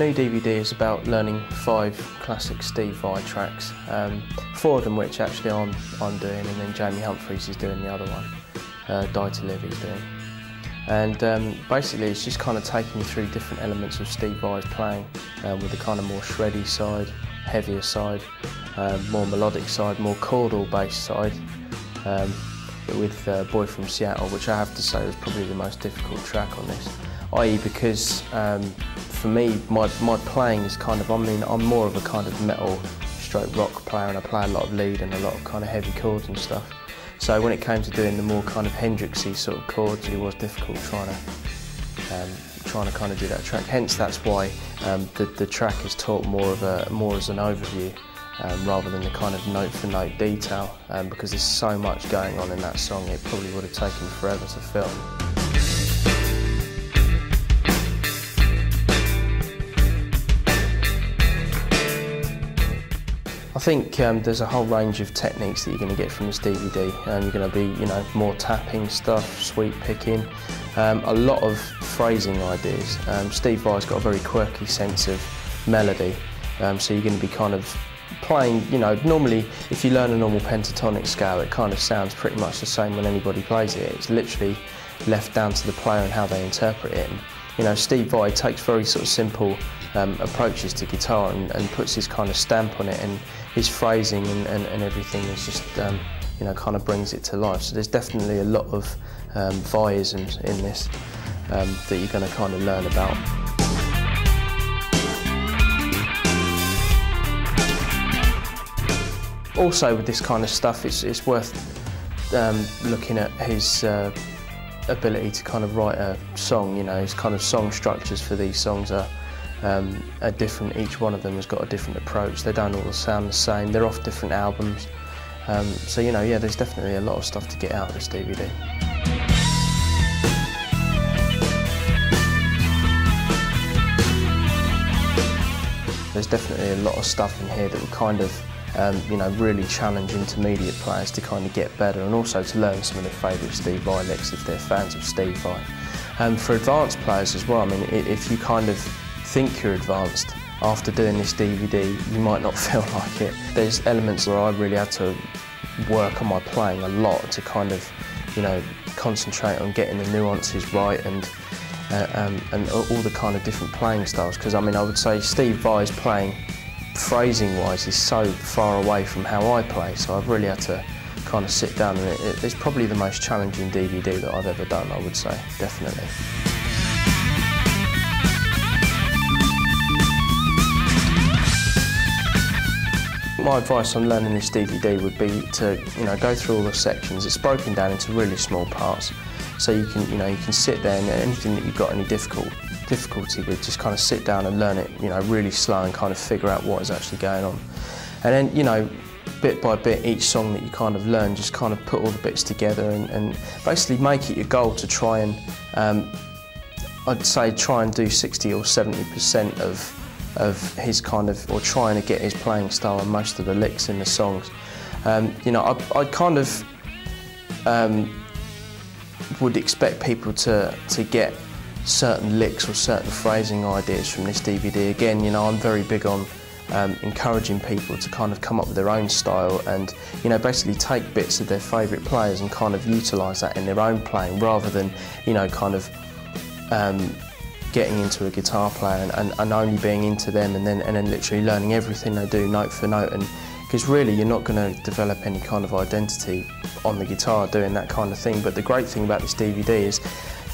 new DVD is about learning 5 classic Steve Vai tracks, 4 of them which actually I'm doing, and then Jamie Humphries is doing the other one, Die to Live he's doing. And basically it's just kind of taking you through different elements of Steve Vai's playing, with the kind of more shreddy side, heavier side, more melodic side, more chordal based side, with Boy from Seattle, which I have to say was probably the most difficult track on this, i.e. because for me my playing is kind of, I'm more of a kind of metal stroke rock player, and I play a lot of lead and a lot of kind of heavy chords and stuff. So when it came to doing the more kind of Hendrixy sort of chords, it was difficult trying to kind of do that track. Hence that's why the track is taught more as an overview, rather than the kind of note for note detail, because there's so much going on in that song it probably would have taken forever to film. I think there's a whole range of techniques that you're going to get from this DVD. You're going to be, more tapping stuff, sweep picking, a lot of phrasing ideas. Steve Vai's got a very quirky sense of melody, so you're going to be kind of playing, normally if you learn a normal pentatonic scale it kind of sounds pretty much the same when anybody plays it. It's literally left down to the player and how they interpret it. And, Steve Vai takes very sort of simple approaches to guitar and puts his kind of stamp on it, and his phrasing and everything is just, kind of brings it to life. So there's definitely a lot of Vai-isms in this that you're going to kind of learn about. Also with this kind of stuff, it's worth looking at his ability to kind of write a song. His kind of song structures for these songs are different. Each one of them has got a different approach. They don't all sound the same. They're off different albums. So yeah, there's definitely a lot of stuff to get out of this DVD. There's definitely a lot of stuff in here that will kind of really challenge intermediate players to kind of get better, and also to learn some of their favourite Steve Vai licks if they're fans of Steve Vai. For advanced players as well, if you kind of think you're advanced after doing this DVD, you might not feel like it. There's elements where I really had to work on my playing a lot to kind of, concentrate on getting the nuances right and all the kind of different playing styles. Because I would say Steve Vai's playing, phrasing-wise, is so far away from how I play, so I've really had to kind of sit down, and it's probably the most challenging DVD that I've ever done, I would say, definitely. My advice on learning this DVD would be to, go through all the sections. It's broken down into really small parts, so you can sit there, and anything that you've got any difficulty with, just kind of sit down and learn it, really slow, and kind of figure out what is actually going on. And then, bit by bit, each song that you kind of learn, just kind of put all the bits together and basically make it your goal to try and, I'd say try and do 60 or 70% of his kind of, or trying to get his playing style on most of the licks in the songs. I kind of would expect people to get certain licks or certain phrasing ideas from this DVD. Again, I'm very big on encouraging people to kind of come up with their own style and, basically take bits of their favourite players and kind of utilise that in their own playing, rather than, kind of getting into a guitar player and only being into them and then literally learning everything they do note for note. And because really you're not going to develop any kind of identity on the guitar doing that kind of thing. But the great thing about this DVD is,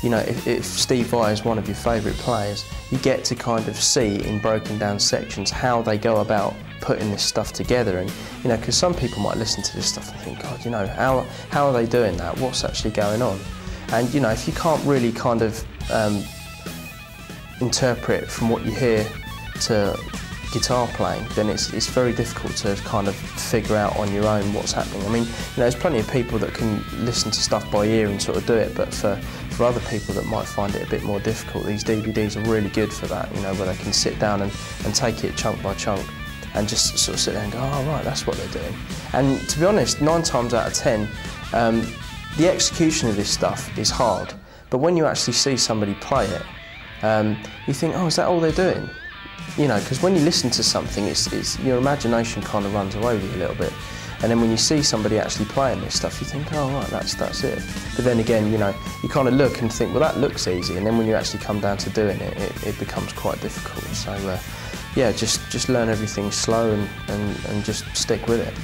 if Steve Vai is one of your favourite players, you get to kind of see in broken down sections how they go about putting this stuff together. And because some people might listen to this stuff and think, God, how are they doing that? What's actually going on? And if you can't really kind of interpret from what you hear to guitar playing, then it's very difficult to kind of figure out on your own what's happening. There's plenty of people that can listen to stuff by ear and sort of do it, but for other people that might find it a bit more difficult, these DVDs are really good for that, where they can sit down and take it chunk by chunk and just sort of sit there and go, oh right, that's what they're doing. And to be honest, 9 times out of 10, the execution of this stuff is hard, but when you actually see somebody play it, you think, oh, is that all they're doing? you know, because when you listen to something, it's your imagination kind of runs away with you a little bit. And then when you see somebody actually playing this stuff, you think, oh right, that's it. But then again, you know, you kind of look and think, well, that looks easy. And then when you actually come down to doing it, it becomes quite difficult. So yeah, just learn everything slow and just stick with it.